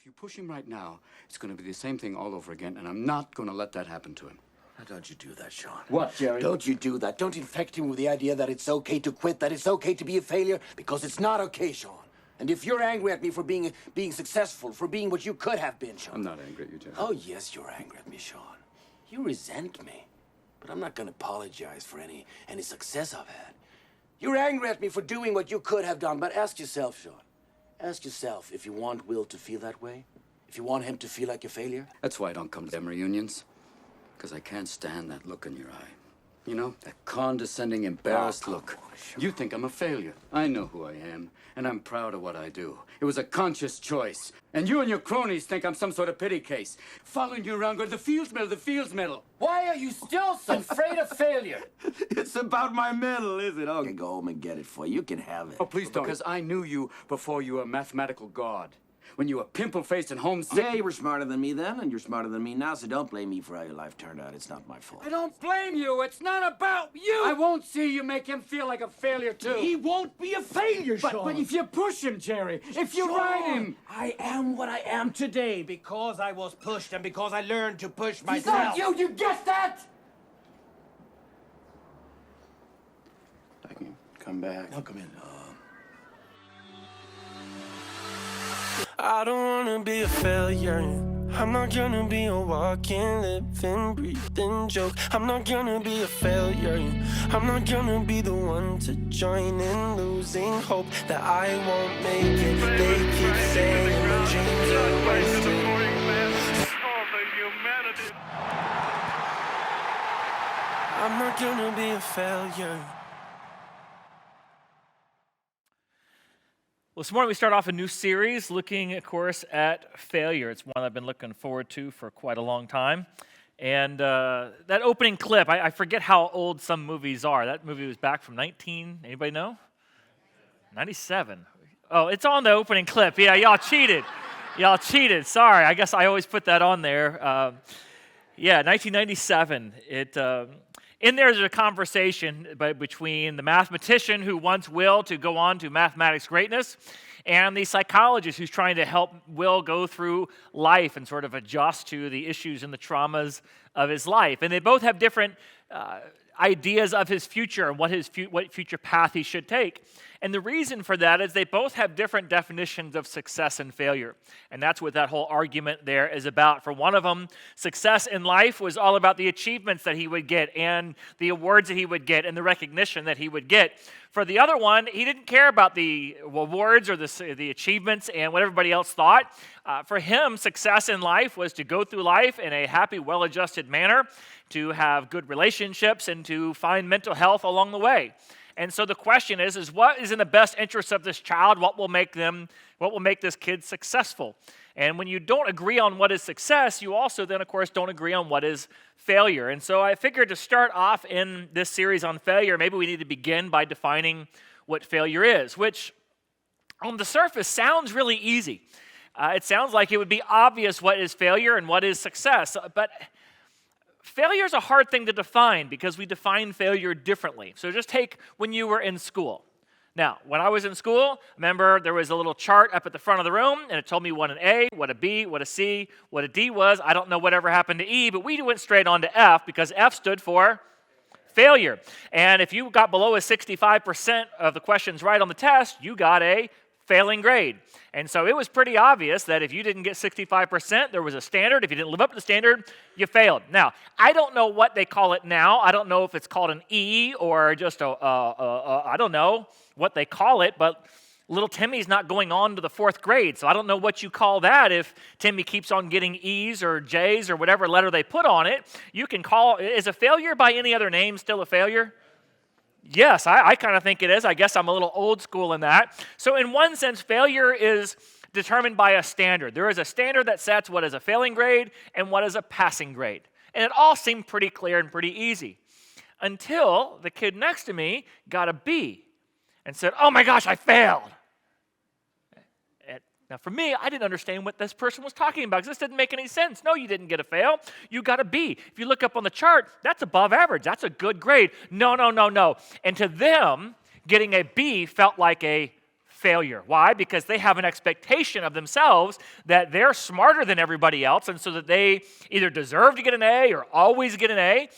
If you push him right now, it's going to be the same thing all over again, and I'm not going to let that happen to him. Now, don't you do that, Sean. What, Jerry? Don't you do that. Don't infect him with the idea that it's okay to quit, that it's okay to be a failure, because it's not okay, Sean. And if you're angry at me for being successful, for being what you could have been, Sean. I'm not angry at you, Jerry. Oh, yes, you're angry at me, Sean. You resent me. But I'm not going to apologize for any success I've had. You're angry at me for doing what you could have done, but ask yourself, Sean. Ask yourself if you want Will to feel that way. If you want him to feel like a failure. That's why I don't come to them reunions. Because I can't stand that look in your eye. You know, that condescending, embarrassed look. You think I'm a failure. I know who I am, and I'm proud of what I do. It was a conscious choice. And you and your cronies think I'm some sort of pity case. Following you around going, the Fields Medal, the Fields Medal. Why are you still so afraid of failure? It's about my medal, is it? I can go home and get it for you. You can have it. Oh, please don't. Because I knew you before you were a mathematical god. When you were pimple-faced and homesick. Yeah, you were smarter than me then, and you're smarter than me now, so don't blame me for how your life turned out. It's not my fault. I don't blame you. It's not about you. I won't see you make him feel like a failure, too. He won't be a failure, Sean. But if you push him, Jerry, if you ride him. I am what I am today because I was pushed and because I learned to push It's myself. not you. You get that? I can come back. Now come in. I don't wanna be a failure. I'm not gonna be a walking, living, breathing joke. I'm not gonna be a failure. I'm not gonna be the one to join in losing hope that I won't make it. They keep saying my dreams are wasted. I'm not gonna be a failure. Well, this morning we start off a new series looking, of course, at failure. It's one I've been looking forward to for quite a long time. And that opening clip, I forget how old some movies are. That movie was back from anybody know? 97. Oh, it's on the opening clip. Yeah, y'all cheated. Y'all cheated. Sorry, I guess I always put that on there. 1997. In there's a conversation between the mathematician who wants Will to go on to mathematics greatness and the psychologist who's trying to help Will go through life and sort of adjust to the issues and the traumas of his life. And they both have different ideas of his future and what future path he should take. And the reason for that is they both have different definitions of success and failure. And that's what that whole argument there is about. For one of them, success in life was all about the achievements that he would get and the awards that he would get and the recognition that he would get. For the other one, he didn't care about the awards or the achievements and what everybody else thought. For him, success in life was to go through life in a happy, well-adjusted manner, to have good relationships, and to find mental health along the way. And so the question is what is in the best interest of this child? What will make this kid successful? And when you don't agree on what is success, you also then, of course, don't agree on what is failure. And so I figured to start off in this series on failure, maybe we need to begin by defining what failure is, which on the surface sounds really easy. It sounds like it would be obvious what is failure and what is success, but failure is a hard thing to define because we define failure differently. So just take when you were in school. Now, when I was in school, remember there was a little chart up at the front of the room, and it told me what an A, what a B, what a C, what a D was. I don't know whatever happened to E, but we went straight on to F because F stood for failure. And if you got below a 65% of the questions right on the test, you got a failing grade. And so it was pretty obvious that if you didn't get 65%, there was a standard. If you didn't live up to the standard, you failed. Now, I don't know what they call it now. I don't know if it's called an E or just I don't know what they call it, but little Timmy's not going on to the 4th grade, so I don't know what you call that if Timmy keeps on getting E's or J's or whatever letter they put on it. You can call, is a failure by any other name still a failure? Yes, I kind of think it is. I guess I'm a little old school in that. So in one sense, failure is determined by a standard. There is a standard that sets what is a failing grade and what is a passing grade. And it all seemed pretty clear and pretty easy until the kid next to me got a B and said, "Oh my gosh, I failed." Now, for me, I didn't understand what this person was talking about because this didn't make any sense. No, you didn't get a fail. You got a B. If you look up on the chart, that's above average. That's a good grade. No. And to them, getting a B felt like a failure. Why? Because they have an expectation of themselves that they're smarter than everybody else, and so that they either deserve to get an A or always get an A.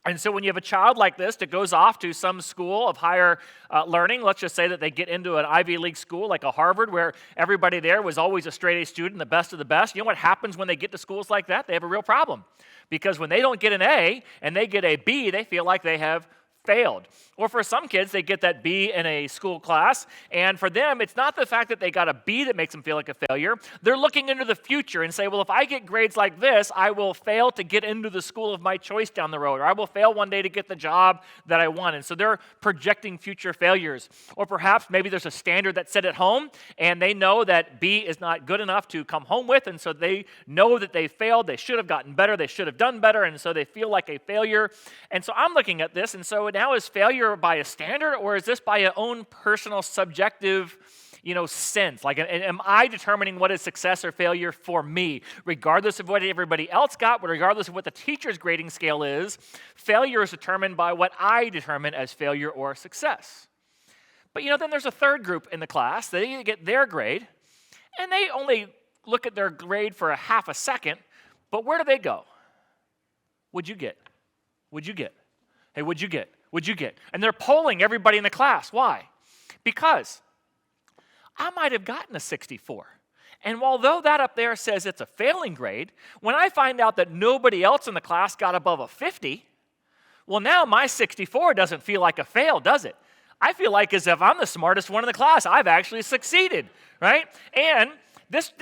And so when you have a child like this that goes off to some school of higher learning, let's just say that they get into an Ivy League school like a Harvard where everybody there was always a straight A student, the best of the best. You know what happens when they get to schools like that? They have a real problem. Because when they don't get an A and they get a B, they feel like they have failed. Or for some kids, they get that B in a school class, and for them, it's not the fact that they got a B that makes them feel like a failure. They're looking into the future and say, well, if I get grades like this, I will fail to get into the school of my choice down the road, or I will fail one day to get the job that I want. And so they're projecting future failures. Or perhaps maybe there's a standard that's set at home, and they know that B is not good enough to come home with, and so they know that they failed, they should have gotten better, they should have done better, and so they feel like a failure. And so I'm looking at this, and so now is failure by a standard, or is this by your own personal subjective, sense? Like, am I determining what is success or failure for me? Regardless of what everybody else got, but regardless of what the teacher's grading scale is, failure is determined by what I determine as failure or success. But then there's a third group in the class. They get their grade, and they only look at their grade for a half a second, but where do they go? What'd you get? What'd you get? Hey, what'd you get? What'd you get? And they're polling everybody in the class. Why? Because I might have gotten a 64. And although that up there says it's a failing grade, when I find out that nobody else in the class got above a 50, well, now my 64 doesn't feel like a fail, does it? I feel like as if I'm the smartest one in the class. I've actually succeeded, right? And this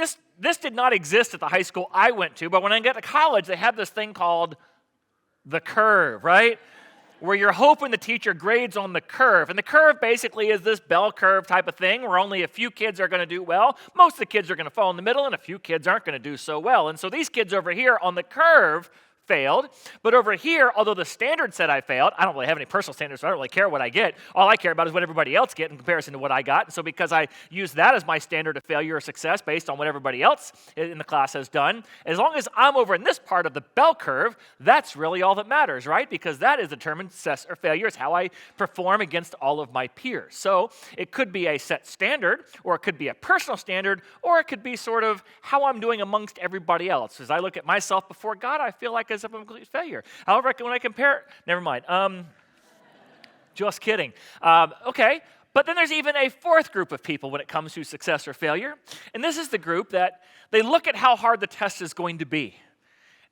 did not exist at the high school I went to, but when I got to college, they have this thing called the curve, right? Where you're hoping the teacher grades on the curve. And the curve basically is this bell curve type of thing where only a few kids are going to do well. Most of the kids are going to fall in the middle, and a few kids aren't going to do so well. And so these kids over here on the curve failed, but over here, although the standard said I failed, I don't really have any personal standards, so I don't really care what I get. All I care about is what everybody else get in comparison to what I got. And so because I use that as my standard of failure or success based on what everybody else in the class has done, as long as I'm over in this part of the bell curve, that's really all that matters, right? Because that is determined success or failure. It's how I perform against all of my peers. So it could be a set standard, or it could be a personal standard, or it could be sort of how I'm doing amongst everybody else. As I look at myself before God, I feel like as if I'm a complete failure. However, when I compare, never mind. Just kidding. Okay, but then there's even a fourth group of people when it comes to success or failure, and this is the group that they look at how hard the test is going to be.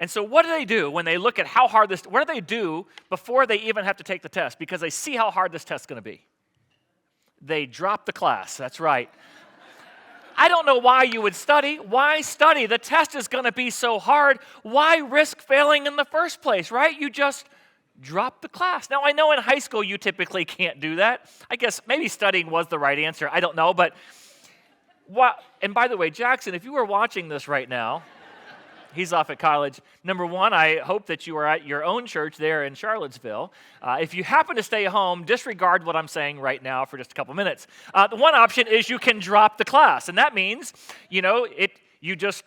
And so what do they do when they look at how hard this, what do they do before they even have to take the test? Because they see how hard this test is going to be. They drop the class, that's right. I don't know why you would study. Why study? The test is going to be so hard. Why risk failing in the first place, right? You just drop the class. Now, I know in high school you typically can't do that. I guess maybe studying was the right answer. I don't know, but what? And by the way, Jackson, if you were watching this right now, he's off at college. Number one, I hope that you are at your own church there in Charlottesville. If you happen to stay home, disregard what I'm saying right now for just a couple minutes. The one option is you can drop the class, and that means, you just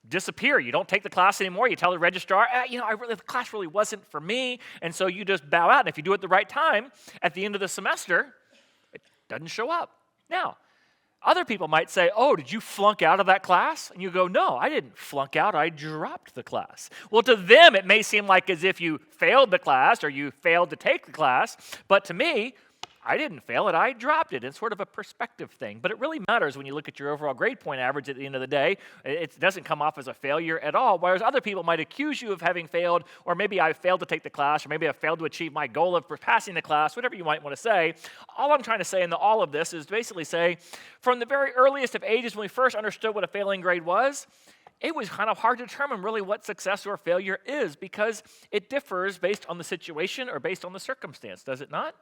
disappear. You don't take the class anymore. You tell the registrar, the class really wasn't for me, and so you just bow out. And if you do it the right time, at the end of the semester, it doesn't show up. Now, other people might say, oh, did you flunk out of that class? And you go, no, I didn't flunk out. I dropped the class. Well, to them, it may seem like as if you failed the class or you failed to take the class. But to me, I didn't fail it. I dropped it. It's sort of a perspective thing. But it really matters when you look at your overall grade point average at the end of the day. It doesn't come off as a failure at all, whereas other people might accuse you of having failed, or maybe I failed to take the class, or maybe I failed to achieve my goal of passing the class, whatever you might want to say. All I'm trying to say in all of this is basically say, from the very earliest of ages when we first understood what a failing grade was, it was kind of hard to determine really what success or failure is, because it differs based on the situation or based on the circumstance, does it not?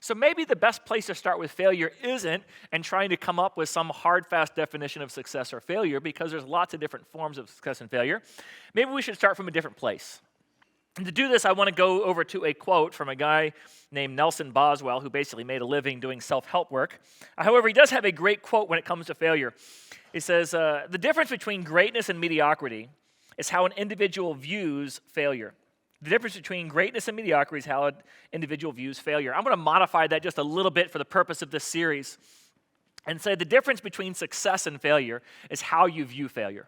So maybe the best place to start with failure isn't in trying to come up with some hard, fast definition of success or failure, because there's lots of different forms of success and failure. Maybe we should start from a different place. And to do this, I want to go over to a quote from a guy named Nelson Boswell, who basically made a living doing self-help work. However, he does have a great quote when it comes to failure. He says, the difference between greatness and mediocrity is how an individual views failure. The difference between greatness and mediocrity is how an individual views failure. I'm going to modify that just a little bit for the purpose of this series. and say the difference between success and failure is how you view failure.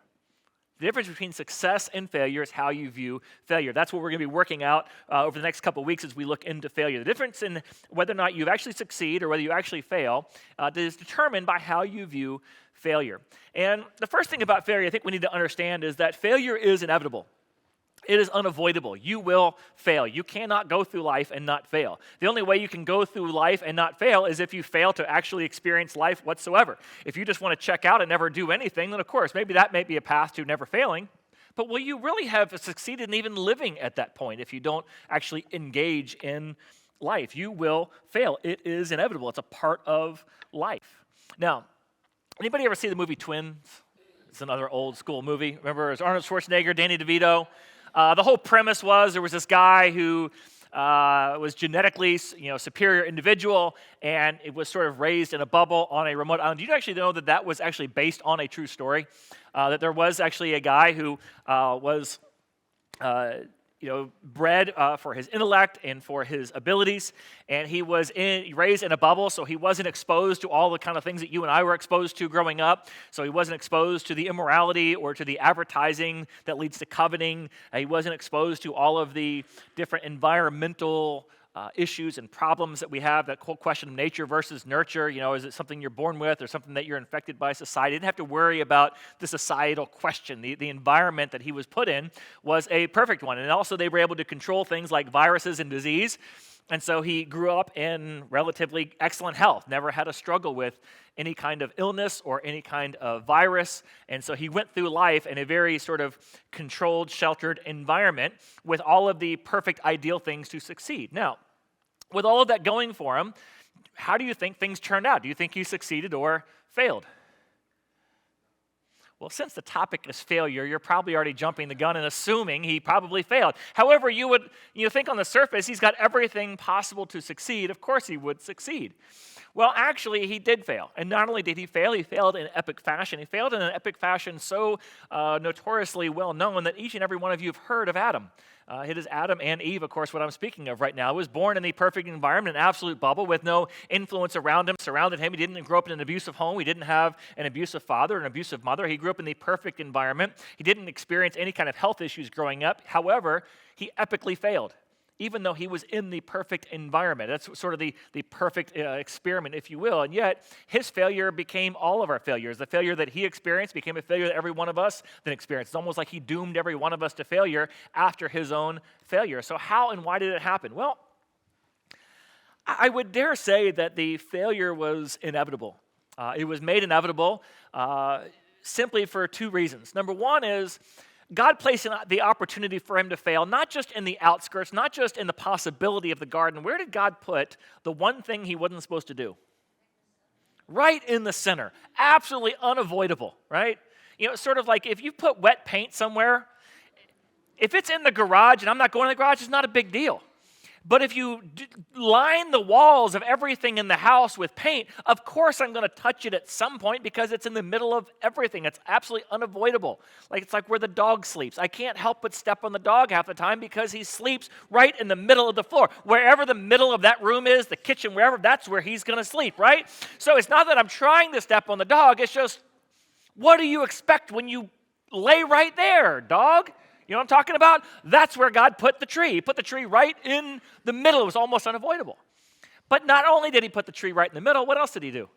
The difference between success and failure is how you view failure. That's what we're going to be working out over the next couple of weeks as we look into failure. The difference in whether or not you actually succeed or whether you actually fail is determined by how you view failure. And the first thing about failure I think we need to understand is that failure is inevitable. It is unavoidable. You will fail. You cannot go through life and not fail. The only way you can go through life and not fail is if you fail to actually experience life whatsoever. If you just want to check out and never do anything, then of course, maybe that may be a path to never failing. But will you really have succeeded in even living at that point if you don't actually engage in life? You will fail. It is inevitable. It's a part of life. Now, anybody ever see the movie Twins? It's another old school movie. Remember, it was Arnold Schwarzenegger, Danny DeVito. The whole premise was there was this guy who was genetically, superior individual, and it was sort of raised in a bubble on a remote island. Do you actually know that that was actually based on a true story? That there was actually a guy who was bred for his intellect and for his abilities, and he was raised in a bubble, so he wasn't exposed to all the kind of things that you and I were exposed to growing up. So he wasn't exposed to the immorality or to the advertising that leads to coveting. He wasn't exposed to all of the different environmental issues and problems that we have, that whole question of nature versus nurture. Is it something you're born with or something that you're infected by society? He didn't have to worry about the societal question. The environment that he was put in was a perfect one. And also they were able to control things like viruses and disease. And so he grew up in relatively excellent health, never had a struggle with any kind of illness or any kind of virus. And so he went through life in a very sort of controlled, sheltered environment with all of the perfect, ideal things to succeed. Now, with all of that going for him, how do you think things turned out? Do you think he succeeded or failed? Well, since the topic is failure, you're probably already jumping the gun and assuming he probably failed. However, you think on the surface he's got everything possible to succeed. Of course he would succeed. Well, actually, he did fail. And not only did he fail in epic fashion. He failed in an epic fashion so notoriously well known that each and every one of you have heard of Adam. It is Adam and Eve, of course, what I'm speaking of right now. He was born in the perfect environment, an absolute bubble with no influence around him, surrounded him. He didn't grow up in an abusive home. He didn't have an abusive father, an abusive mother. He grew up in the perfect environment. He didn't experience any kind of health issues growing up. However, he epically failed, even though he was in the perfect environment. That's sort of the perfect experiment, if you will. And yet, his failure became all of our failures. The failure that he experienced became a failure that every one of us then experienced. It's almost like he doomed every one of us to failure after his own failure. So how and why did it happen? Well, I would dare say that the failure was inevitable. It was made inevitable simply for two reasons. Number one is, God placed the opportunity for him to fail, not just in the outskirts, not just in the possibility of the garden. Where did God put the one thing he wasn't supposed to do? Right in the center. Absolutely unavoidable, right? Sort of like if you put wet paint somewhere, if it's in the garage and I'm not going to the garage, it's not a big deal. But if you line the walls of everything in the house with paint, of course I'm going to touch it at some point because it's in the middle of everything. It's absolutely unavoidable. It's like where the dog sleeps. I can't help but step on the dog half the time because he sleeps right in the middle of the floor. Wherever the middle of that room is, the kitchen, wherever, that's where he's going to sleep, right? So it's not that I'm trying to step on the dog. It's just, what do you expect when you lay right there, dog? You know what I'm talking about? That's where God put the tree. He put the tree right in the middle. It was almost unavoidable. But not only did he put the tree right in the middle, what else did he do?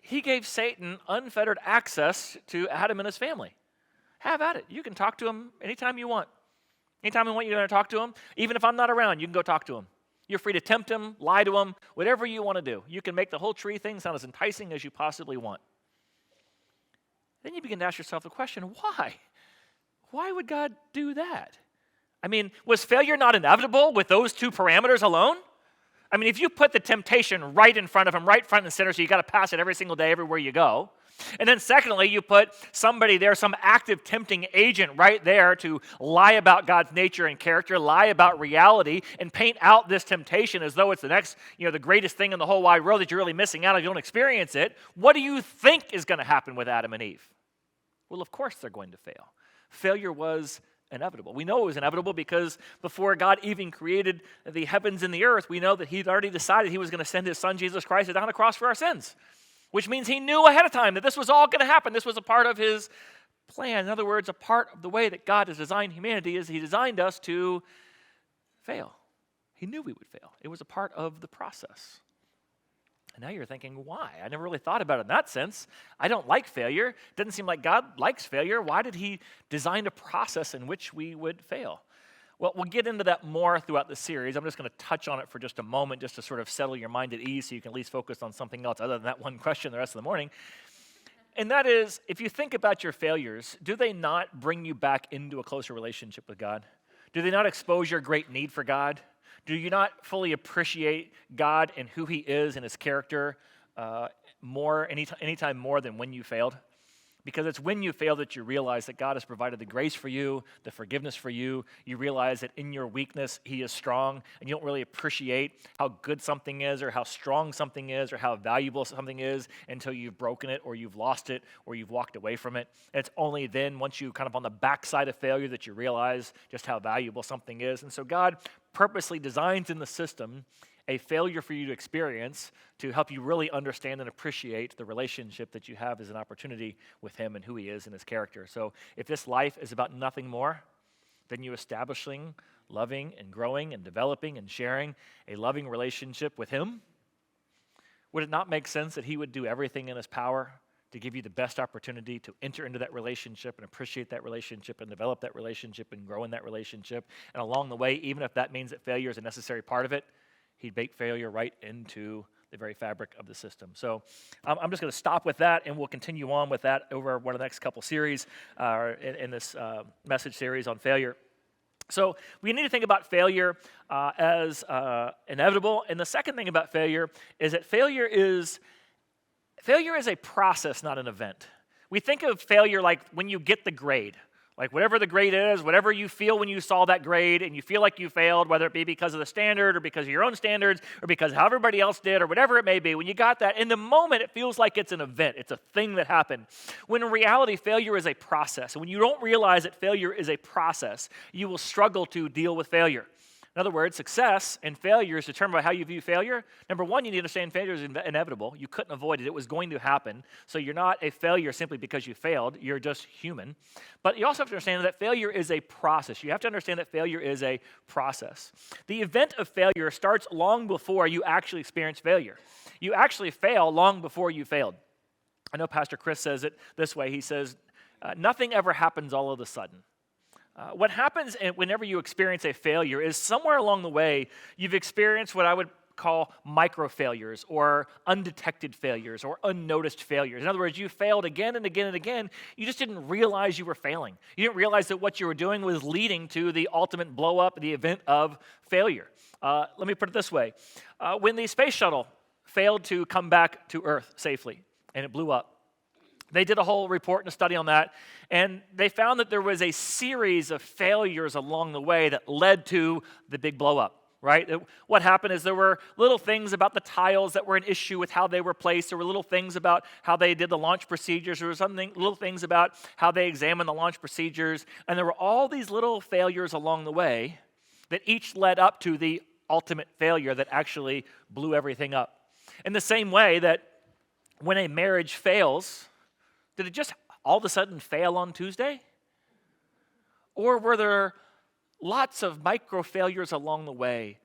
He gave Satan unfettered access to Adam and his family. Have at it. You can talk to him anytime you want. Anytime you want, you're going to talk to him. Even if I'm not around, you can go talk to him. You're free to tempt him, lie to him, whatever you want to do. You can make the whole tree thing sound as enticing as you possibly want. Then you begin to ask yourself the question, why? Why would God do that? I mean, was failure not inevitable with those two parameters alone? I mean, if you put the temptation right in front of him, right front and center, so you got to pass it every single day, everywhere you go. And then secondly, you put somebody there, some active tempting agent right there to lie about God's nature and character, lie about reality, and paint out this temptation as though it's the next, the greatest thing in the whole wide world that you're really missing out if you don't experience it. What do you think is going to happen with Adam and Eve? Well, of course they're going to fail. Failure was inevitable. We know it was inevitable because before God even created the heavens and the earth, we know that he'd already decided he was going to send his son, Jesus Christ, to die on the cross for our sins, which means he knew ahead of time that this was all going to happen. This was a part of his plan. In other words, a part of the way that God has designed humanity is he designed us to fail. He knew we would fail. It was a part of the process. And now you're thinking, why? I never really thought about it in that sense. I don't like failure. It doesn't seem like God likes failure. Why did he design a process in which we would fail? Well, we'll get into that more throughout the series. I'm just going to touch on it for just a moment just to sort of settle your mind at ease so you can at least focus on something else other than that one question the rest of the morning. And that is, if you think about your failures, do they not bring you back into a closer relationship with God? Do they not expose your great need for God? Do you not fully appreciate God and who he is and his character anytime more than when you failed? Because it's when you fail that you realize that God has provided the grace for you, the forgiveness for you. You realize that in your weakness, he is strong, and you don't really appreciate how good something is or how strong something is or how valuable something is until you've broken it or you've lost it or you've walked away from it. And it's only then, once you kind of on the backside of failure, that you realize just how valuable something is. And so God purposely designs in the system a failure for you to experience to help you really understand and appreciate the relationship that you have as an opportunity with him and who he is and his character. So if this life is about nothing more than you establishing, loving, and growing and developing and sharing a loving relationship with him, would it not make sense that he would do everything in his power to give you the best opportunity to enter into that relationship and appreciate that relationship and develop that relationship and grow in that relationship? And along the way, even if that means that failure is a necessary part of it, he'd bake failure right into the very fabric of the system. So I'm just going to stop with that, and we'll continue on with that over one of the next couple series in this message series on failure. So we need to think about failure as inevitable. And the second thing about failure is that failure is a process, not an event. We think of failure like when you get the grade. Like whatever the grade is, whatever you feel when you saw that grade and you feel like you failed, whether it be because of the standard or because of your own standards or because how everybody else did or whatever it may be, when you got that, in the moment it feels like it's an event. It's a thing that happened. When in reality, failure is a process. And when you don't realize that failure is a process, you will struggle to deal with failure. In other words, success and failure is determined by how you view failure. Number one, you need to understand failure is inevitable. You couldn't avoid it. It was going to happen. So you're not a failure simply because you failed. You're just human. But you also have to understand that failure is a process. You have to understand that failure is a process. The event of failure starts long before you actually experience failure. You actually fail long before you failed. I know Pastor Chris says it this way. He says, nothing ever happens all of a sudden. What happens whenever you experience a failure is somewhere along the way, you've experienced what I would call micro failures or undetected failures or unnoticed failures. In other words, you failed again and again and again. You just didn't realize you were failing. You didn't realize that what you were doing was leading to the ultimate blow up, the event of failure. Let me put it this way. When the space shuttle failed to come back to Earth safely and it blew up, they did a whole report and a study on that, and they found that there was a series of failures along the way that led to the big blow-up, right? What happened is there were little things about the tiles that were an issue with how they were placed. There were little things about how they did the launch procedures. There were little things about how they examined the launch procedures, and there were all these little failures along the way that each led up to the ultimate failure that actually blew everything up. In the same way that when a marriage fails, did it just all of a sudden fail on Tuesday? Or were there lots of micro failures along the way?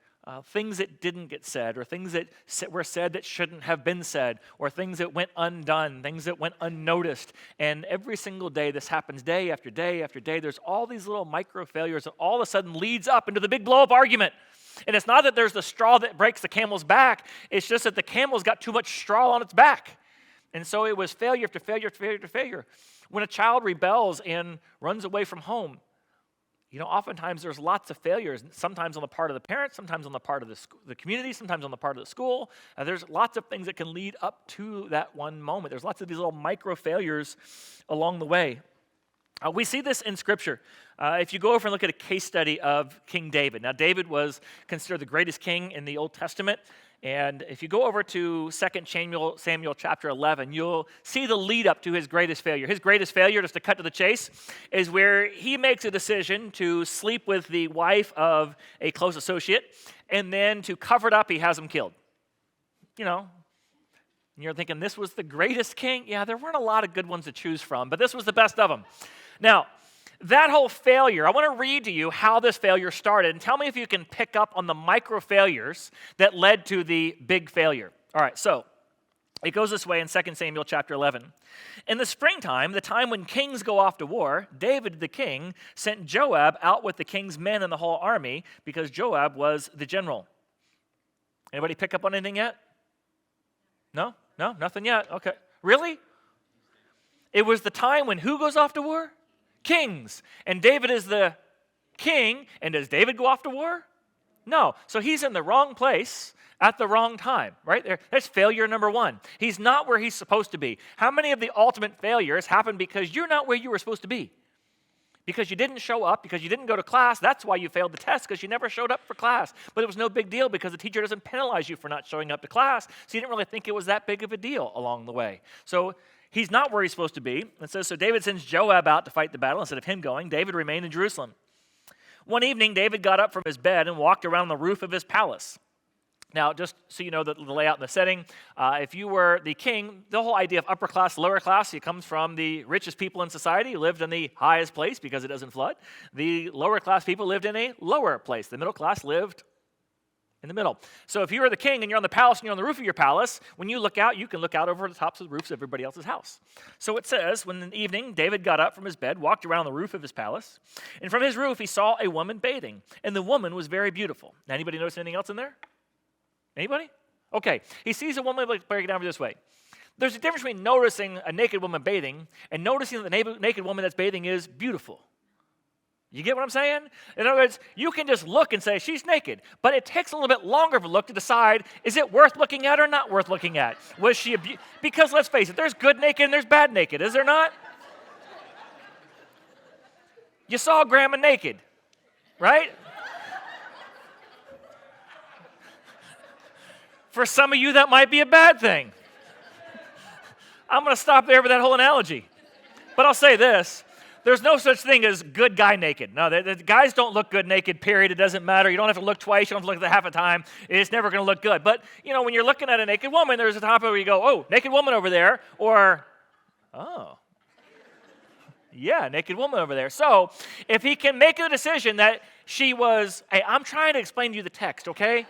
Things that didn't get said, or things that were said that shouldn't have been said, or things that went undone, things that went unnoticed. And every single day, this happens day after day after day. There's all these little micro failures that all of a sudden leads up into the big blow-up argument. And it's not that there's the straw that breaks the camel's back. It's just that the camel's got too much straw on its back. And so it was failure after failure after failure after failure. When a child rebels and runs away from home, oftentimes there's lots of failures, sometimes on the part of the parents, sometimes on the part of the community, sometimes on the part of the school. There's lots of things that can lead up to that one moment. There's lots of these little micro failures along the way. We see this in Scripture. If you go over and look at a case study of King David. Now, David was considered the greatest king in the Old Testament. And if you go over to 2 Samuel chapter 11, you'll see the lead up to his greatest failure. His greatest failure, just to cut to the chase, is where he makes a decision to sleep with the wife of a close associate, and then to cover it up, he has him killed. You know, and you're thinking, this was the greatest king? Yeah, there weren't a lot of good ones to choose from, but this was the best of them. Now, that whole failure, I want to read to you how this failure started, and tell me if you can pick up on the micro failures that led to the big failure. All right, so it goes this way in 2 Samuel chapter 11. In the springtime, the time when kings go off to war, David the king sent Joab out with the king's men and the whole army because Joab was the general. Anybody pick up on anything yet? No? No? Nothing yet? Okay. Really? It was the time when who goes off to war? Kings. And David is the king. And does David go off to war? No. So he's in the wrong place at the wrong time, right there. That's failure number one. He's not where he's supposed to be. How many of the ultimate failures happen because you're not where you were supposed to be? Because you didn't show up, because you didn't go to class. That's why you failed the test, because you never showed up for class. But it was no big deal because the teacher doesn't penalize you for not showing up to class. So you didn't really think it was that big of a deal along the way. So he's not where he's supposed to be. It says, so David sends Joab out to fight the battle. Instead of him going, David remained in Jerusalem. One evening, David got up from his bed and walked around the roof of his palace. Now, just so you know the layout and the setting, if you were the king, the whole idea of upper class, lower class, it comes from the richest people in society who lived in the highest place because it doesn't flood. The lower class people lived in a lower place. The middle class lived in the middle. So if you were the king and you're on the palace and you're on the roof of your palace, when you look out, you can look out over the tops of the roofs of everybody else's house. So it says, when in the evening, David got up from his bed, walked around the roof of his palace, and from his roof he saw a woman bathing, and the woman was very beautiful. Now, anybody notice anything else in there? Anybody? Okay. He sees a woman, break it down this way. There's a difference between noticing a naked woman bathing and noticing that the naked woman that's bathing is beautiful. You get what I'm saying? In other words, you can just look and say, she's naked. But it takes a little bit longer of a look to decide, is it worth looking at or not worth looking at? Was she because let's face it, there's good naked and there's bad naked, is there not? You saw Grandma naked, right? For some of you, that might be a bad thing. I'm going to stop there with that whole analogy. But I'll say this. There's no such thing as good guy naked. No, the guys don't look good naked, period. It doesn't matter. You don't have to look twice. You don't have to look at the half a time. It's never going to look good. But, you know, when you're looking at a naked woman, there's a time where you go, oh, naked woman over there. Or, oh, yeah, naked woman over there. So if he can make a decision that she was, hey, I'm trying to explain to you the text, okay?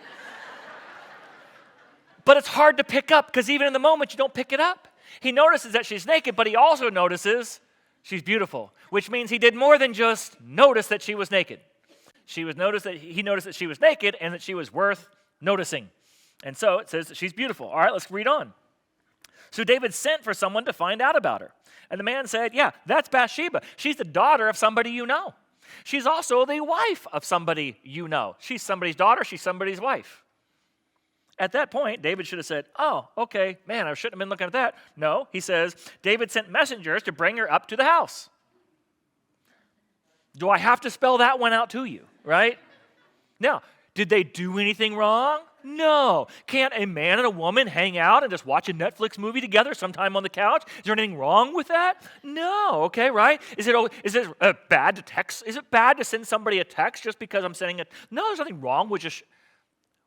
But it's hard to pick up because even in the moment, you don't pick it up. He notices that she's naked, but he also notices she's beautiful, which means he did more than just notice that she was naked. He noticed that she was naked and that she was worth noticing. And so it says that she's beautiful. All right, let's read on. So David sent for someone to find out about her. And the man said, yeah, that's Bathsheba. She's the daughter of somebody you know. She's also the wife of somebody you know. She's somebody's daughter. She's somebody's wife. At that point, David should have said, oh, okay, man, I shouldn't have been looking at that. No, he says, David sent messengers to bring her up to the house. Do I have to spell that one out to you, right? Now, did they do anything wrong? No. Can't a man and a woman hang out and just watch a Netflix movie together sometime on the couch? Is there anything wrong with that? No. Okay, right? Is it bad to text? Is it bad to send somebody a text just because I'm sending it? No, there's nothing wrong with just...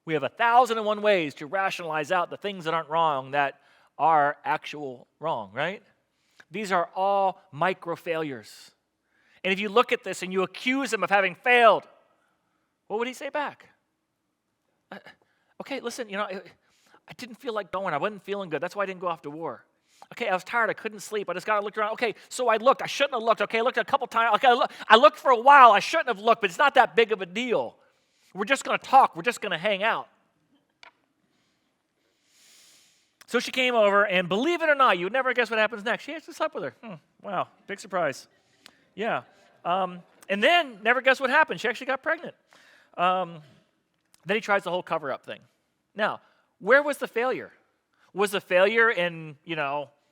We have 1,001 ways to rationalize out the things that aren't wrong that are actual wrong, right? These are all micro failures. And if you look at this and you accuse him of having failed, what would he say back? Okay, listen, I didn't feel like going. I wasn't feeling good. That's why I didn't go off to war. Okay, I was tired. I couldn't sleep. I just got to look around. Okay, so I looked. I shouldn't have looked. Okay, I looked a couple times. Okay, I looked for a while. I shouldn't have looked, but it's not that big of a deal. We're just going to talk. We're just going to hang out. So she came over, and believe it or not, you would never guess what happens next. She actually slept with her. Wow, big surprise. Yeah. And then, never guess what happened. She actually got pregnant. Then he tries the whole cover-up thing. Now, where was the failure? Was the failure in,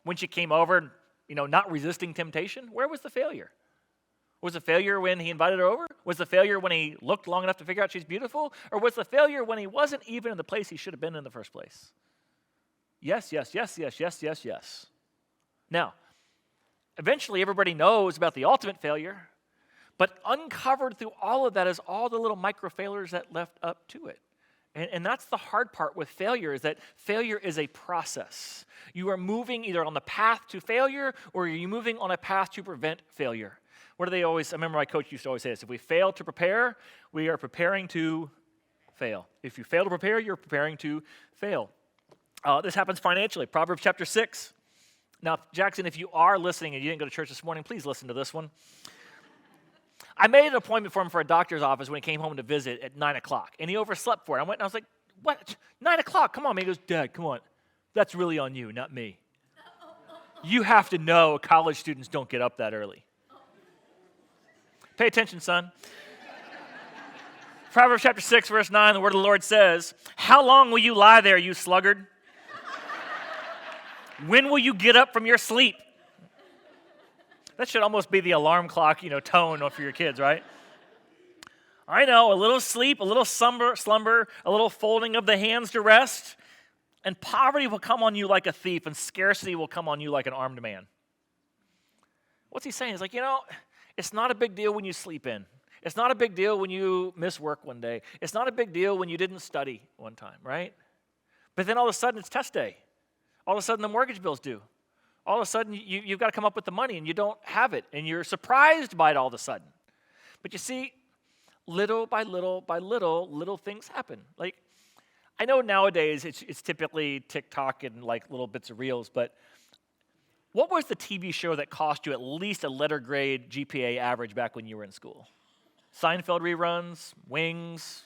when she came over, not resisting temptation? Where was the failure? Was the failure when he invited her over? Was the failure when he looked long enough to figure out she's beautiful? Or was the failure when he wasn't even in the place he should have been in the first place? Yes, yes, yes, yes, yes, yes, yes. Now, eventually everybody knows about the ultimate failure, but uncovered through all of that is all the little micro failures that left up to it. And that's the hard part with failure, is that failure is a process. You are moving either on the path to failure or you're moving on a path to prevent failure. What do they always, I remember my coach used to always say this, if we fail to prepare, we are preparing to fail. If you fail to prepare, you're preparing to fail. This happens financially. Proverbs chapter 6. Now, Jackson, if you are listening and you didn't go to church this morning, please listen to this one. I made an appointment for him for a doctor's office when he came home to visit at 9 o'clock, and he overslept for it. I went and I was like, what? 9 o'clock? Come on, man. He goes, Dad, come on. That's really on you, not me. You have to know college students don't get up that early. Pay attention, son. Proverbs chapter 6, verse 9, the word of the Lord says, how long will you lie there, you sluggard? When will you get up from your sleep? That should almost be the alarm clock, tone for your kids, right? I know, a little sleep, a little slumber, a little folding of the hands to rest, and poverty will come on you like a thief, and scarcity will come on you like an armed man. What's he saying? He's like, it's not a big deal when you sleep in. It's not a big deal when you miss work one day. It's not a big deal when you didn't study one time, right? But then all of a sudden it's test day. All of a sudden the mortgage bill's due. All of a sudden you've got to come up with the money and you don't have it, and you're surprised by it all of a sudden. But you see, little by little by little things happen. Like, I know nowadays it's typically TikTok and like little bits of reels, but what was the TV show that cost you at least a letter grade GPA average back when you were in school? Seinfeld reruns, Wings,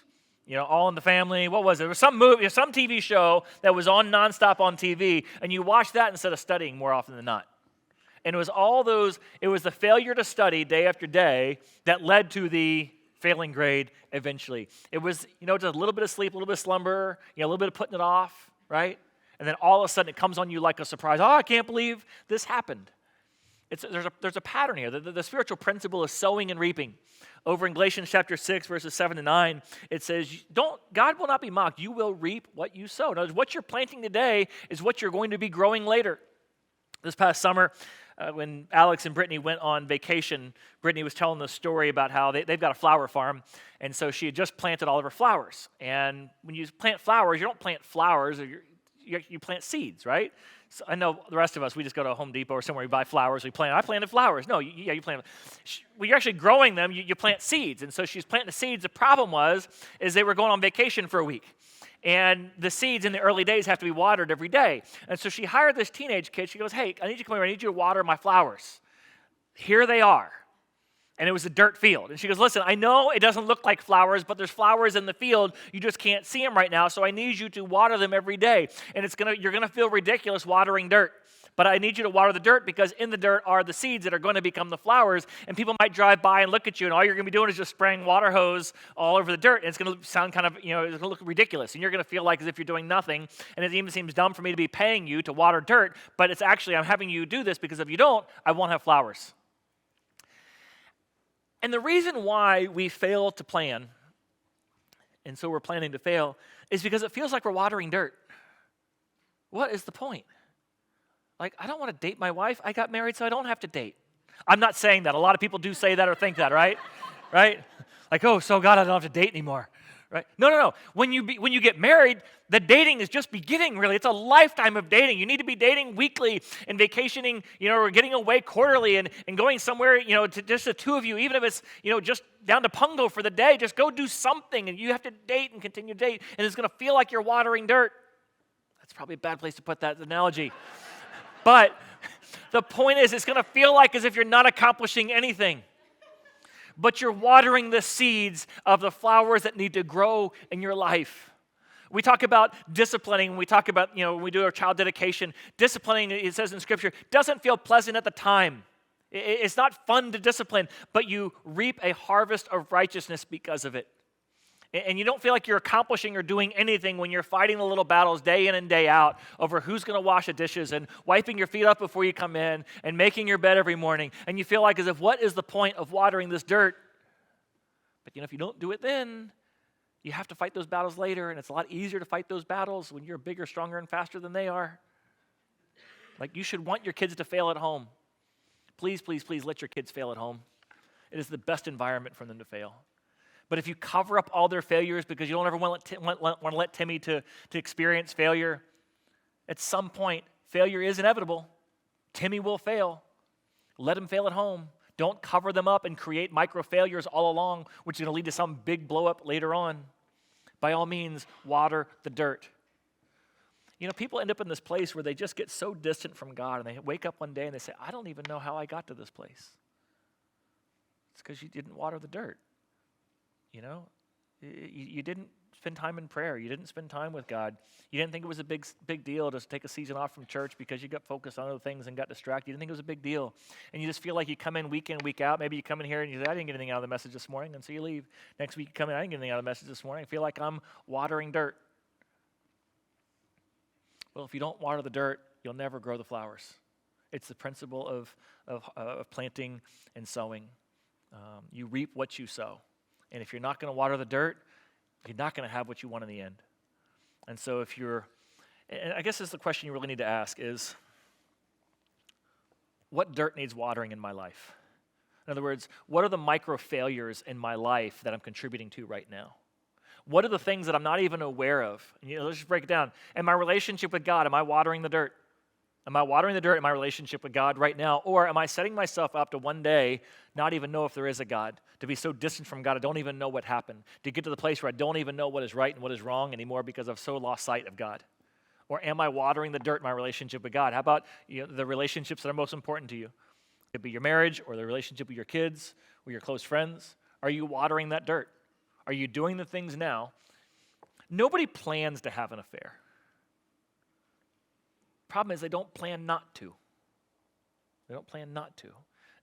All in the Family. What was it? There was some movie, some TV show that was on nonstop on TV, and you watched that instead of studying more often than not. And it was the failure to study day after day that led to the failing grade eventually. It was, just a little bit of sleep, a little bit of slumber, a little bit of putting it off, right? And then all of a sudden it comes on you like a surprise. Oh, I can't believe this happened. There's a pattern here. The spiritual principle is sowing and reaping. Over in Galatians chapter 6, verses 7 to 9, it says, God will not be mocked. You will reap what you sow. Now, what you're planting today is what you're going to be growing later. This past summer, when Alex and Brittany went on vacation, Brittany was telling the story about how they've got a flower farm, and so she had just planted all of her flowers. And when you plant flowers, you don't plant flowers, you plant seeds, right? So I know the rest of us, we just go to Home Depot or somewhere, we buy flowers, we plant. I planted flowers. No, you plant. When you're actually growing them, you plant seeds. And so she's planting the seeds. The problem is they were going on vacation for a week. And the seeds in the early days have to be watered every day. And so she hired this teenage kid. She goes, hey, I need you to come here. I need you to water my flowers. Here they are. And it was a dirt field. And she goes, listen, I know it doesn't look like flowers, but there's flowers in the field. You just can't see them right now, so I need you to water them every day. And you're going to feel ridiculous watering dirt. But I need you to water the dirt because in the dirt are the seeds that are going to become the flowers. And people might drive by and look at you, and all you're going to be doing is just spraying water hose all over the dirt. And it's going to sound kind of, it's going to look ridiculous. And you're going to feel like as if you're doing nothing. And it even seems dumb for me to be paying you to water dirt. But it's actually, I'm having you do this because if you don't, I won't have flowers. And the reason why we fail to plan, and so we're planning to fail, is because it feels like we're watering dirt. What is the point? Like, I don't want to date my wife. I got married so I don't have to date. I'm not saying that. A lot of people do say that or think that, right? Right? Like, oh, so God, I don't have to date anymore. Right? No. When you get married, the dating is just beginning, really. It's a lifetime of dating. You need to be dating weekly and vacationing, or getting away quarterly and going somewhere, to just the two of you, even if it's, just down to Pungo for the day. Just go do something, and you have to date and continue to date, and it's going to feel like you're watering dirt. That's probably a bad place to put that analogy. But the point is, it's going to feel like as if you're not accomplishing anything. But you're watering the seeds of the flowers that need to grow in your life. We talk about disciplining, when we talk about, when we do our child dedication, disciplining, it says in Scripture, doesn't feel pleasant at the time. It's not fun to discipline, but you reap a harvest of righteousness because of it. And you don't feel like you're accomplishing or doing anything when you're fighting the little battles day in and day out over who's going to wash the dishes and wiping your feet up before you come in and making your bed every morning. And you feel like as if, what is the point of watering this dirt? But if you don't do it then, you have to fight those battles later, and it's a lot easier to fight those battles when you're bigger, stronger, and faster than they are. Like, you should want your kids to fail at home. Please, please, please let your kids fail at home. It is the best environment for them to fail. But if you cover up all their failures because you don't ever want to let Timmy to experience failure, at some point, failure is inevitable. Timmy will fail. Let him fail at home. Don't cover them up and create micro failures all along, which is going to lead to some big blow up later on. By all means, water the dirt. People end up in this place where they just get so distant from God, and they wake up one day and they say, I don't even know how I got to this place. It's because you didn't water the dirt. You didn't spend time in prayer. You didn't spend time with God. You didn't think it was a big deal to take a season off from church because you got focused on other things and got distracted. You didn't think it was a big deal. And you just feel like you come in, week out. Maybe you come in here and you say, I didn't get anything out of the message this morning, and so you leave. Next week you come in, I didn't get anything out of the message this morning. I feel like I'm watering dirt. Well, if you don't water the dirt, you'll never grow the flowers. It's the principle of planting and sowing. You reap what you sow. And if you're not going to water the dirt, you're not going to have what you want in the end. And so and I guess this is the question you really need to ask is, what dirt needs watering in my life? In other words, what are the micro failures in my life that I'm contributing to right now? What are the things that I'm not even aware of? Let's just break it down. In my relationship with God, am I watering the dirt? Am I watering the dirt in my relationship with God right now? Or am I setting myself up to one day not even know if there is a God? To be so distant from God, I don't even know what happened. To get to the place where I don't even know what is right and what is wrong anymore because I've so lost sight of God. Or am I watering the dirt in my relationship with God? How about the relationships that are most important to you? It could be your marriage or the relationship with your kids or your close friends. Are you watering that dirt? Are you doing the things now? Nobody plans to have an affair. Problem is they don't plan not to. They don't plan not to.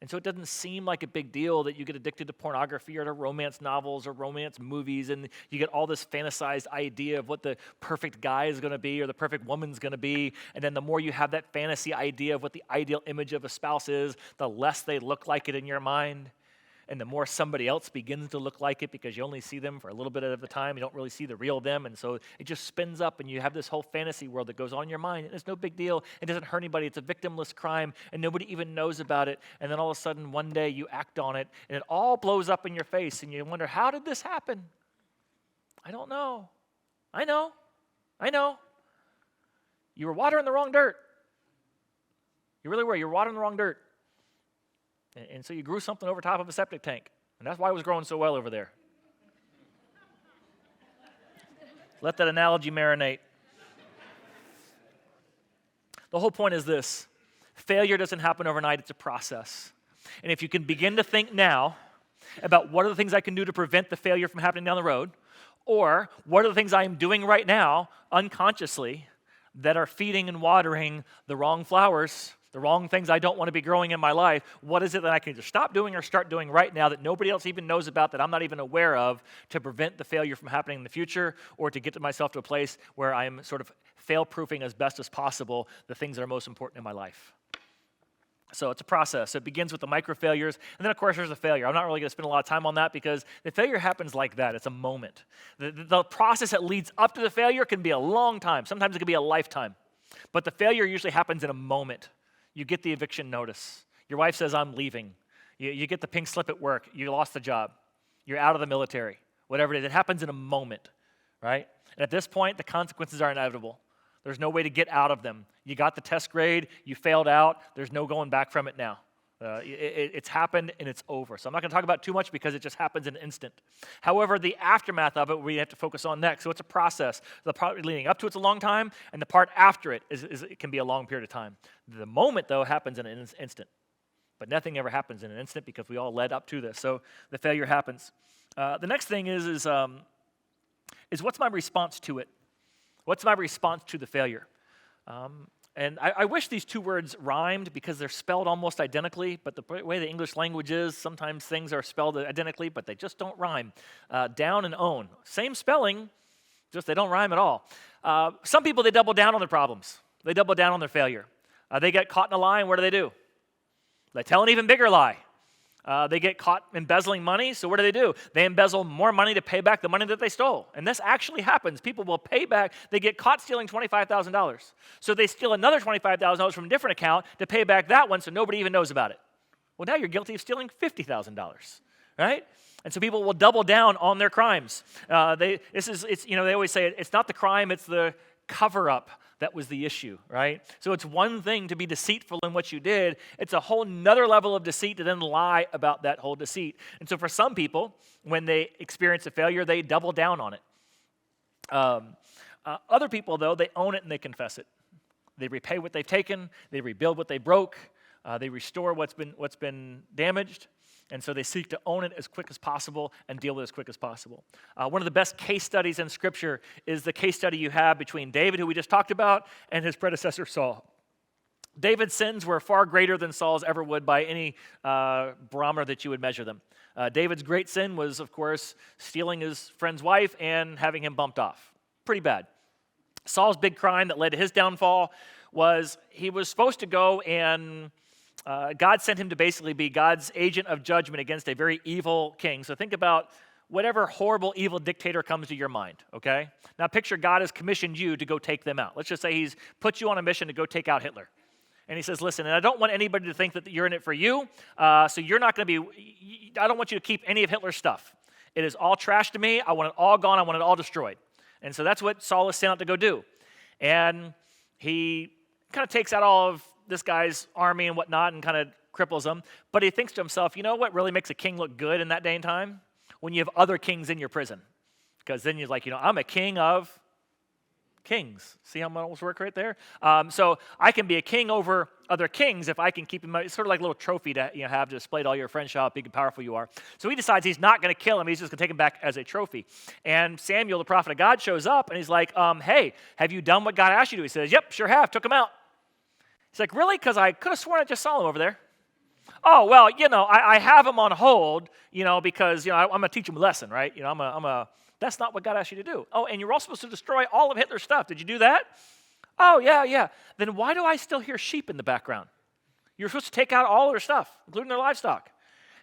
And so it doesn't seem like a big deal that you get addicted to pornography or to romance novels or romance movies, and you get all this fantasized idea of what the perfect guy is going to be or the perfect woman's going to be. And then the more you have that fantasy idea of what the ideal image of a spouse is, the less they look like it in your mind. And the more somebody else begins to look like it because you only see them for a little bit at a time. You don't really see the real them. And so it just spins up and you have this whole fantasy world that goes on in your mind. And it's no big deal. It doesn't hurt anybody. It's a victimless crime and nobody even knows about it. And then all of a sudden one day you act on it and it all blows up in your face and you wonder, how did this happen? I don't know. I know. You were watering the wrong dirt. You really were. You were watering the wrong dirt. And so you grew something over top of a septic tank. And that's why it was growing so well over there. Let that analogy marinate. The whole point is this. Failure doesn't happen overnight. It's a process. And if you can begin to think now about what are the things I can do to prevent the failure from happening down the road, or what are the things I am doing right now unconsciously that are feeding and watering the wrong flowers, the wrong things I don't want to be growing in my life, what is it that I can either stop doing or start doing right now that nobody else even knows about, that I'm not even aware of, to prevent the failure from happening in the future, or to get myself to a place where I'm sort of fail-proofing as best as possible the things that are most important in my life. So it's a process. It begins with the micro failures, and then of course there's the failure. I'm not really going to spend a lot of time on that because the failure happens like that. It's a moment. The process that leads up to the failure can be a long time. Sometimes it can be a lifetime. But the failure usually happens in a moment. You get the eviction notice. Your wife says, I'm leaving. You get the pink slip at work. You lost the job. You're out of the military. Whatever it is, it happens in a moment, right? And at this point, the consequences are inevitable. There's no way to get out of them. You got the test grade. You failed out. There's no going back from it now. It's happened and it's over. So I'm not going to talk about it too much because it just happens in an instant. However, the aftermath of it we have to focus on next. So it's a process. The part leading up to it's a long time, and the part after it it can be a long period of time. The moment, though, happens in an instant. But nothing ever happens in an instant because we all led up to this. So the failure happens. The next thing is what's my response to it? What's my response to the failure? And I wish these two words rhymed because they're spelled almost identically, but the way the English language is, sometimes things are spelled identically, but they just don't rhyme. Down and own. Same spelling, just they don't rhyme at all. Some people, they double down on their problems. They double down on their failure. They get caught in a lie, and what do? They tell an even bigger lie. They get caught embezzling money, so what do? They embezzle more money to pay back the money that they stole. And this actually happens. People will pay back. They get caught stealing $25,000. So they steal another $25,000 from a different account to pay back that one so nobody even knows about it. Well, now you're guilty of stealing $50,000, right? And so people will double down on their crimes. They always say it's not the crime, it's the cover-up that was the issue, right? So it's one thing to be deceitful in what you did. It's a whole nother level of deceit to then lie about that whole deceit. And so for some people, when they experience a failure, they double down on it. Other people, though, they own it and they confess it. They repay what they've taken. They rebuild what they broke. They restore what's been damaged. And so they seek to own it as quick as possible and deal with it as quick as possible. One of the best case studies in Scripture is the case study you have between David, who we just talked about, and his predecessor Saul. David's sins were far greater than Saul's ever would by any barometer that you would measure them. David's great sin was, of course, stealing his friend's wife and having him bumped off. Pretty bad. Saul's big crime that led to his downfall was he was supposed to go and God sent him to basically be God's agent of judgment against a very evil king. So think about whatever horrible, evil dictator comes to your mind, okay? Now picture God has commissioned you to go take them out. Let's just say he's put you on a mission to go take out Hitler. And he says, listen, and I don't want anybody to think that you're in it for you, so you're not going to be, I don't want you to keep any of Hitler's stuff. It is all trash to me. I want it all gone. I want it all destroyed. And so that's what Saul is sent out to go do. And he kind of takes out all of this guy's army and whatnot and kind of cripples him. But he thinks to himself, you know what really makes a king look good in that day and time? When you have other kings in your prison. Because then you're like, I'm a king of kings. See how models work right there? So I can be a king over other kings if I can keep him. It's sort of like a little trophy to have to display to all your friends, how big and powerful you are. So he decides he's not going to kill him. He's just going to take him back as a trophy. And Samuel, the prophet of God, shows up and he's like, hey, have you done what God asked you to do? He says, yep, sure have. Took him out. He's like, really? Because I could have sworn I just saw him over there. Oh, well, I have him on hold, because, I'm going to teach him a lesson, right? That's not what God asked you to do. Oh, and you're also supposed to destroy all of Hitler's stuff. Did you do that? Oh, yeah. Then why do I still hear sheep in the background? You're supposed to take out all of their stuff, including their livestock.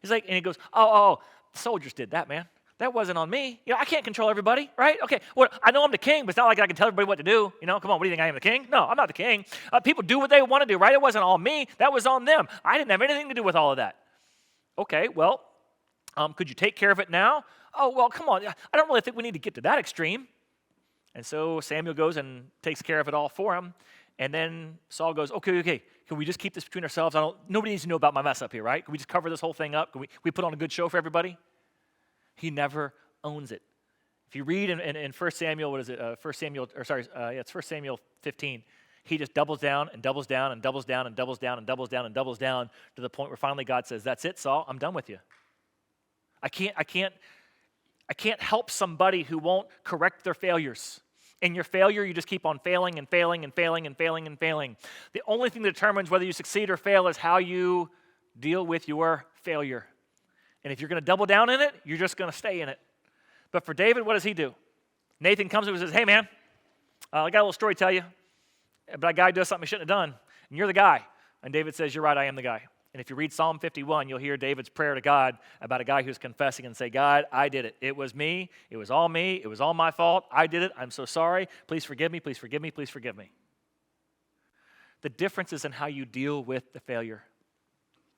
He's like, and he goes, oh, the soldiers did that, man. That wasn't on me. I can't control everybody, right? Okay, well, I know I'm the king, but it's not like I can tell everybody what to do. Come on, what do you think, I am the king? No, I'm not the king. People do what they want to do, right? It wasn't all me. That was on them. I didn't have anything to do with all of that. Okay, well, could you take care of it now? Oh, well, come on. I don't really think we need to get to that extreme. And so Samuel goes and takes care of it all for him. And then Saul goes, okay. Can we just keep this between ourselves? Nobody needs to know about my mess up here, right? Can we just cover this whole thing up? Can we put on a good show for everybody? He never owns it. If you read in 1 Samuel, it's 1 Samuel 15, he just doubles down and doubles down and doubles down and doubles down and doubles down and doubles down to the point where finally God says, that's it, Saul, I'm done with you. I can't help somebody who won't correct their failures. In your failure, you just keep on failing and failing and failing and failing and failing. The only thing that determines whether you succeed or fail is how you deal with your failure. And if you're going to double down in it, you're just going to stay in it. But for David, what does he do? Nathan comes to him and says, hey, man, I got a little story to tell you. But a guy does something he shouldn't have done. And you're the guy. And David says, you're right, I am the guy. And if you read Psalm 51, you'll hear David's prayer to God about a guy who's confessing and say, God, I did it. It was me. It was all me. It was all my fault. I did it. I'm so sorry. Please forgive me. Please forgive me. Please forgive me. The difference is in how you deal with the failure.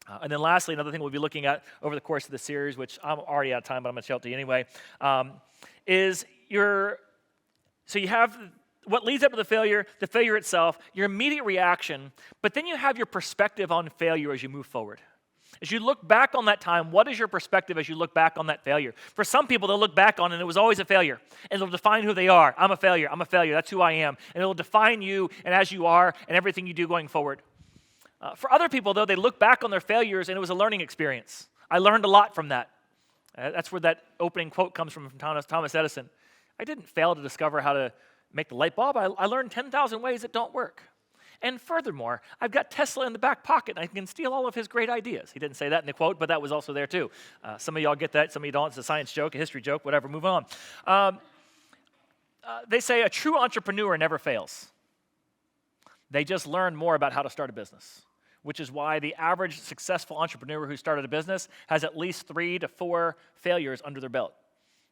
And then lastly, another thing we'll be looking at over the course of the series, which I'm already out of time, but I'm going to tell it to you anyway, so you have what leads up to the failure itself, your immediate reaction, but then you have your perspective on failure as you move forward. As you look back on that time, what is your perspective as you look back on that failure? For some people, they'll look back on it and it was always a failure. And it'll define who they are. I'm a failure. That's who I am. And it'll define you and as you are and everything you do going forward. For other people, though, they look back on their failures and it was a learning experience. I learned a lot from that. That's where that opening quote comes from Thomas Edison. I didn't fail to discover how to make the light bulb. I learned 10,000 ways that don't work. And furthermore, I've got Tesla in the back pocket and I can steal all of his great ideas. He didn't say that in the quote, but that was also there too. Some of y'all get that, some of you don't. It's a science joke, a history joke, whatever, move on. They say a true entrepreneur never fails. They just learn more about how to start a business, which is why the average successful entrepreneur who started a business has at least 3 to 4 failures under their belt.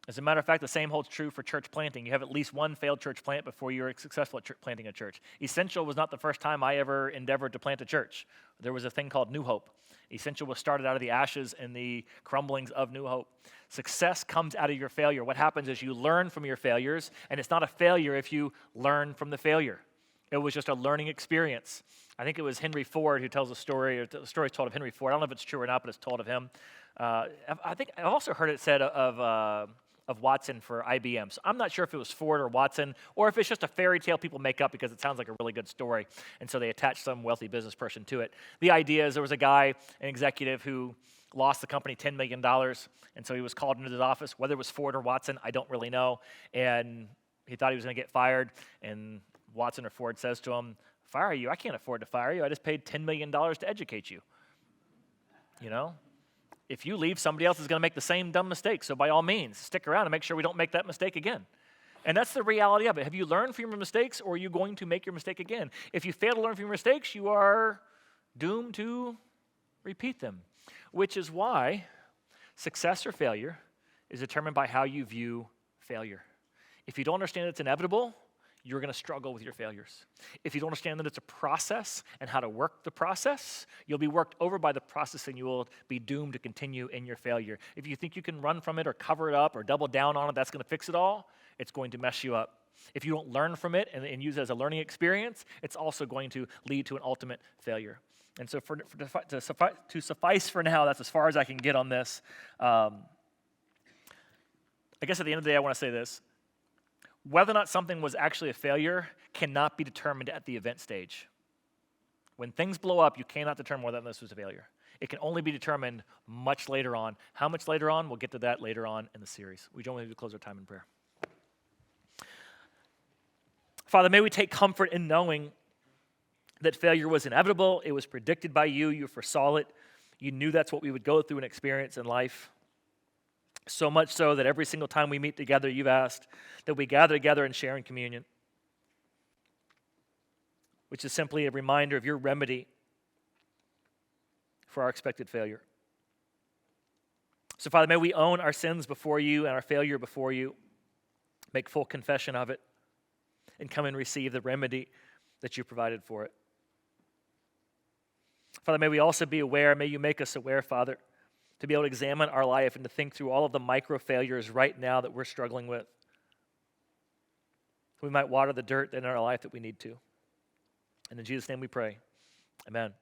As a matter of fact, the same holds true for church planting. You have at least one failed church plant before you're successful at planting a church. Essential was not the first time I ever endeavored to plant a church. There was a thing called New Hope. Essential was started out of the ashes and the crumblings of New Hope. Success comes out of your failure. What happens is you learn from your failures, and it's not a failure if you learn from the failure. It was just a learning experience. I think it was Henry Ford who tells a story, or the story is told of Henry Ford. I don't know if it's true or not, but it's told of him. I think I've also heard it said of Watson for IBM. So I'm not sure if it was Ford or Watson, or if it's just a fairy tale people make up because it sounds like a really good story, and so they attach some wealthy business person to it. The idea is there was a guy, an executive, who lost the company $10 million, and so he was called into his office. Whether it was Ford or Watson, I don't really know, and he thought he was going to get fired, and Watson or Ford says to him, "Fire you? I can't afford to fire you. I just paid $10 million to educate you. You know? If you leave, somebody else is going to make the same dumb mistake. So by all means, stick around and make sure we don't make that mistake again." And that's the reality of it. Have you learned from your mistakes, or are you going to make your mistake again? If you fail to learn from your mistakes, you are doomed to repeat them, which is why success or failure is determined by how you view failure. If you don't understand it's inevitable, you're going to struggle with your failures. If you don't understand that it's a process and how to work the process, you'll be worked over by the process and you will be doomed to continue in your failure. If you think you can run from it or cover it up or double down on it, that's going to fix it all, it's going to mess you up. If you don't learn from it and use it as a learning experience, it's also going to lead to an ultimate failure. And so to suffice for now, that's as far as I can get on this. I guess at the end of the day, I want to say this. Whether or not something was actually a failure cannot be determined at the event stage. When things blow up, you cannot determine whether this was a failure. It can only be determined much later on. How much later on? We'll get to that later on in the series. We join with you to close our time in prayer. Father, may we take comfort in knowing that failure was inevitable. It was predicted by you. You foresaw it. You knew that's what we would go through and experience in life. So much so that every single time we meet together, you've asked that we gather together and share in communion, which is simply a reminder of your remedy for our expected failure. So, Father, may we own our sins before you and our failure before you, make full confession of it, and come and receive the remedy that you provided for it. Father, may we also be aware, may you make us aware, Father, to be able to examine our life and to think through all of the micro failures right now that we're struggling with. We might water the dirt in our life that we need to. And in Jesus' name we pray. Amen.